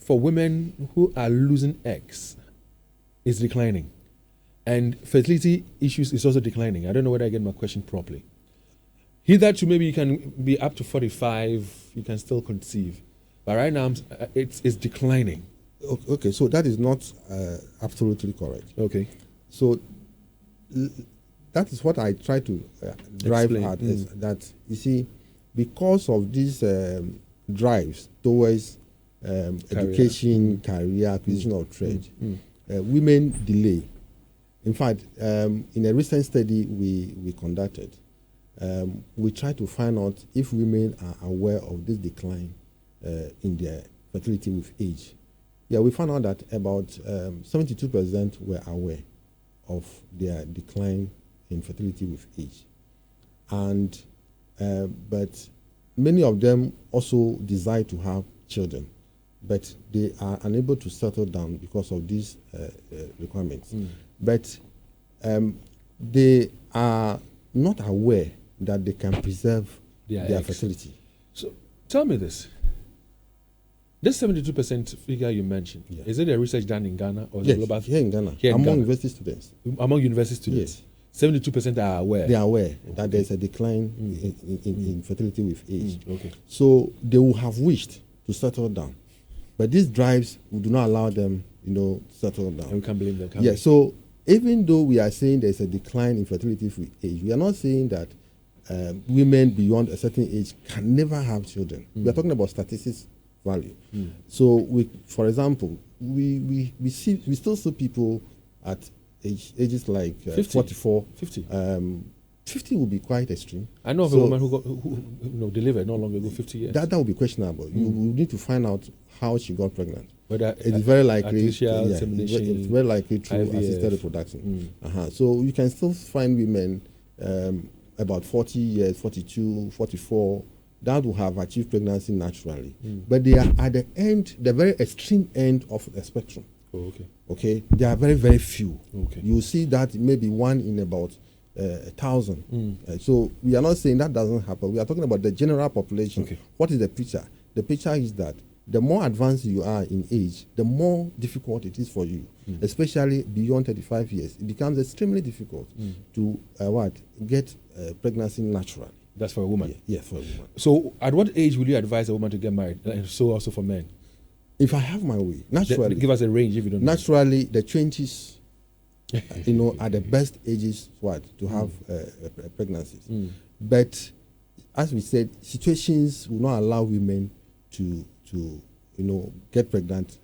for women who are losing eggs is declining. And fertility issues is also declining. I don't know whether I get my question properly. Hitherto, maybe you can be up to 45, you can still conceive. But right now, it's declining. Okay, so that is not absolutely correct. Okay. So that is what I try to drive Explain. at, is that, you see, because of these drives towards education, career, acquisition of trade, women delay. In fact, in a recent study we conducted, we tried to find out if women are aware of this decline in their fertility with age. Yeah, we found out that about 72% were aware of their decline in fertility with age. And but many of them also desire to have children, but they are unable to settle down because of these requirements. But they are not aware that they can preserve their fertility. So tell me this. This 72% figure you mentioned, is it a research done in Ghana or is it global? Here in Ghana, among university students. Among university students? Yes. 72% are aware? They are aware that there's a decline in fertility with age. Okay. So they would have wished to settle down. But these drives do not allow them, to settle down. And we can't blame them, can we? we? So even though we are saying there's a decline in fertility with age, we are not saying that women beyond a certain age can never have children. We are talking about statistics value. So, for example, we still see people at ages like 44, 50. 50 would be quite extreme. I know of a woman who delivered not long ago, 50 years. That would be questionable. You will need to find out how she got pregnant. Whether it's very likely, it's very likely through IVF. Assisted reproduction. So you can still find women about 40 years, 42, 44, that will have achieved pregnancy naturally. But they are at the very extreme end of the spectrum. Oh, okay. Okay, they are very, very few. Okay. You see that maybe one in about 1,000. So we are not saying that doesn't happen. We are talking about the general population. Okay. What is the picture? The picture is that the more advanced you are in age, the more difficult it is for you, especially beyond 35 years. It becomes extremely difficult to get pregnancy naturally. That's for a woman? Yeah, for a woman. So at what age will you advise a woman to get married? And so also for men? If I have my way, naturally. Give us a range if you don't know. Naturally, the 20s, are the best ages to have pregnancies. But as we said, situations will not allow women to get pregnant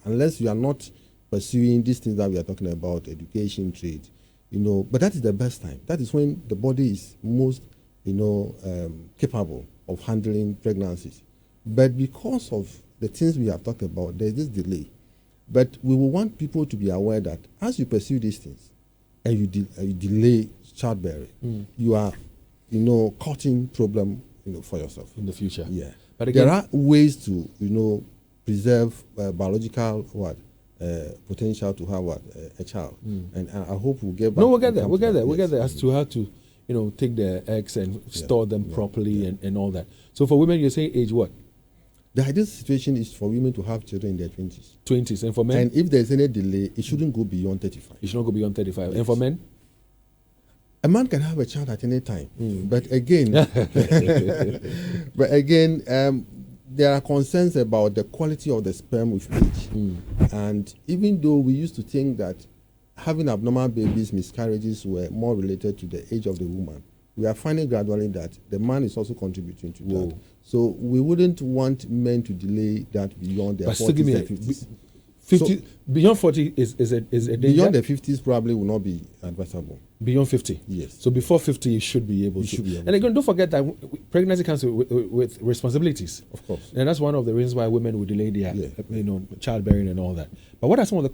unless you are not pursuing these things that we are talking about, education, trade. But that is the best time. That is when the body is most capable of handling pregnancies. But because of the things we have talked about, there's this delay. But we will want people to be aware that as you pursue these things and you delay childbearing, you are, causing problem, for yourself in the future. Yeah. But again, there are ways to, preserve biological potential to have a child, and I hope we'll get back. No, we'll get there. We'll get there as to how to, take the eggs and store them properly and all that. So for women, you're saying age what? The ideal situation is for women to have children in their 20s. 20s. And for men? And if there's any delay, it shouldn't go beyond 35. It should not go beyond 35. Yes. And for men? A man can have a child at any time. But again, there are concerns about the quality of the sperm with age. And even though we used to think that having abnormal babies, miscarriages were more related to the age of the woman, we are finding gradually that the man is also contributing to that. So we wouldn't want men to delay that beyond their 40s and 50s. 50, beyond 40 is a danger? Beyond the 50s probably will not be advisable. Beyond 50? Yes. So before 50 you should be able to. And again, don't forget that pregnancy comes with responsibilities. Of course. And that's one of the reasons why women will delay their childbearing and all that. But what are some of the